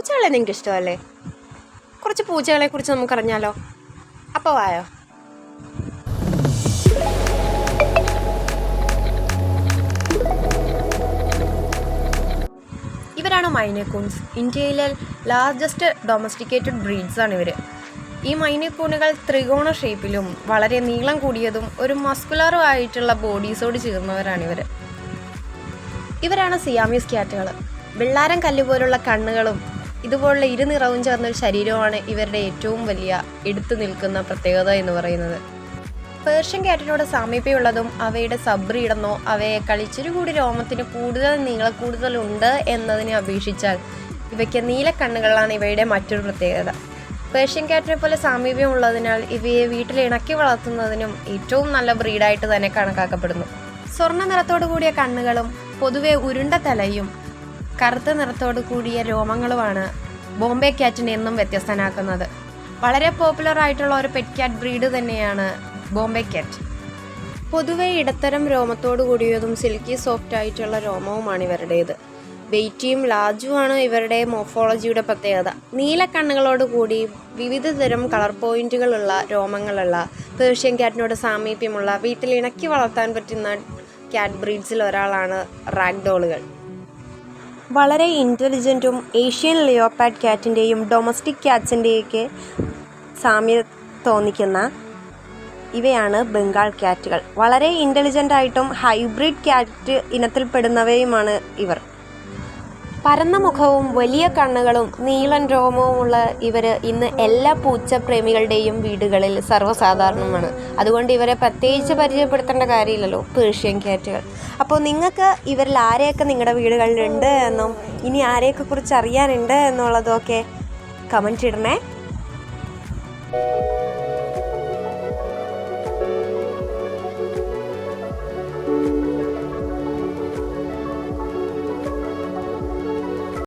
പൂച്ചകളെ നിങ്ങൾക്ക് ഇഷ്ടമല്ലേ? കുറച്ച് പൂച്ചകളെ കുറിച്ച് നമുക്കറിഞ്ഞാലോ? അപ്പോൾ വായോ. ഇവരാണ് മൈനക്കൂൺസ്. ഇന്ത്യയിലെ ലാർജസ്റ്റ് ഡൊമസ്റ്റിക്കേറ്റഡ് ബ്രീഡ്സ് ആണ് ഇവർ. ഈ മൈനക്കൂണുകൾ ത്രികോണ ഷേപ്പിലും വളരെ നീളം കൂടിയതും ഒരു മസ്കുലറും ആയിട്ടുള്ള ബോഡീസോട് ചേർന്നവരാണിവർ. ഇവരാണ് സിയാമീസ് ക്യാറ്റുകൾ. വെള്ളാരം കല്ല് പോലുള്ള കണ്ണുകളും ഇതുപോലുള്ള ഇരുനിറവും ചേർന്നൊരു ശരീരവുമാണ് ഇവരുടെ ഏറ്റവും വലിയ എടുത്തു നിൽക്കുന്ന പ്രത്യേകത എന്ന് പറയുന്നത്. പേർഷ്യൻ ക്യാറ്റിനോട് സാമീപ്യമുള്ളതും അവയുടെ സബ്രീഡെന്നോ അവയേക്കാൾ ഇച്ചിരി കൂടി രോമത്തിന് കൂടുതൽ നീളക്കൂടുതലുണ്ട് എന്നതിനെ അപേക്ഷിച്ചാൽ ഇവയ്ക്ക് നീലക്കണ്ണുകളാണ് ഇവയുടെ മറ്റൊരു പ്രത്യേകത. പേർഷ്യൻ ക്യാറ്റിനെ പോലെ സാമീപ്യമുള്ളതിനാൽ ഇവയെ വീട്ടിൽ ഇണക്കി വളർത്തുന്നതിനും ഏറ്റവും നല്ല ബ്രീഡായിട്ട് തന്നെ കണക്കാക്കപ്പെടുന്നു. സ്വർണ്ണ നിറത്തോടു കൂടിയ കണ്ണുകളും പൊതുവെ ഉരുണ്ട തലയും കറുത്ത നിറത്തോടു കൂടിയ രോമങ്ങളുമാണ് ബോംബെ ക്യാറ്റിനെ എന്നും വ്യത്യസ്തനാക്കുന്നത്. വളരെ പോപ്പുലർ ആയിട്ടുള്ള ഒരു പെറ്റ് ക്യാറ്റ് ബ്രീഡ് തന്നെയാണ് ബോംബെ ക്യാറ്റ്. പൊതുവെ ഇടത്തരം രോമത്തോടു കൂടിയതും സിൽക്കി സോഫ്റ്റ് ആയിട്ടുള്ള രോമവുമാണ് ഇവരുടേത്. വെയിറ്റിയും ലാർജുമാണ് ഇവരുടെ മോർഫോളജിയുടെ പ്രത്യേകത. നീലക്കണ്ണുകളോട് കൂടി വിവിധ തരം കളർ പോയിന്റുകളുള്ള രോമങ്ങളുള്ള പേർഷ്യൻ ക്യാറ്റിനോട് സാമീപ്യമുള്ള വീട്ടിൽ ഇണക്കി വളർത്താൻ പറ്റുന്ന ക്യാറ്റ് ബ്രീഡ്സിൽ ഒരാളാണ് റാഗ്ഡോളുകൾ. വളരെ ഇൻ്റലിജൻറ്റും ഏഷ്യൻ ലിയോപാഡ് ക്യാറ്റിൻ്റെയും ഡൊമസ്റ്റിക് ക്യാറ്റ്സിൻ്റെയൊക്കെ സാമ്യം തോന്നിക്കുന്ന ഇവയാണ് ബംഗാൾ ക്യാറ്റുകൾ. വളരെ ഇൻ്റലിജൻ്റായിട്ടും ഹൈബ്രിഡ് ക്യാറ്റ് ഇനത്തിൽപ്പെടുന്നവയുമാണ് ഇവർ. പരന്ന മുഖവും വലിയ കണ്ണുകളും നീളൻ രോമവുമുള്ള ഇവർ ഇന്ന് എല്ലാ പൂച്ചപ്രേമികളുടെയും വീടുകളിൽ സർവ്വസാധാരണമാണ്. അതുകൊണ്ട് ഇവരെ പ്രത്യേകിച്ച് പരിചയപ്പെടുത്തേണ്ട കാര്യമില്ലല്ലോ, പേർഷ്യൻ ക്യാറ്റുകൾ. അപ്പോൾ നിങ്ങൾക്ക് ഇവരിൽ ആരെയൊക്കെ നിങ്ങളുടെ വീടുകളിലുണ്ട് എന്നും ഇനി ആരെയൊക്കെ കുറിച്ച് അറിയാനുണ്ട് എന്നുള്ളതൊക്കെ കമൻറ്റ് ഇടണേ.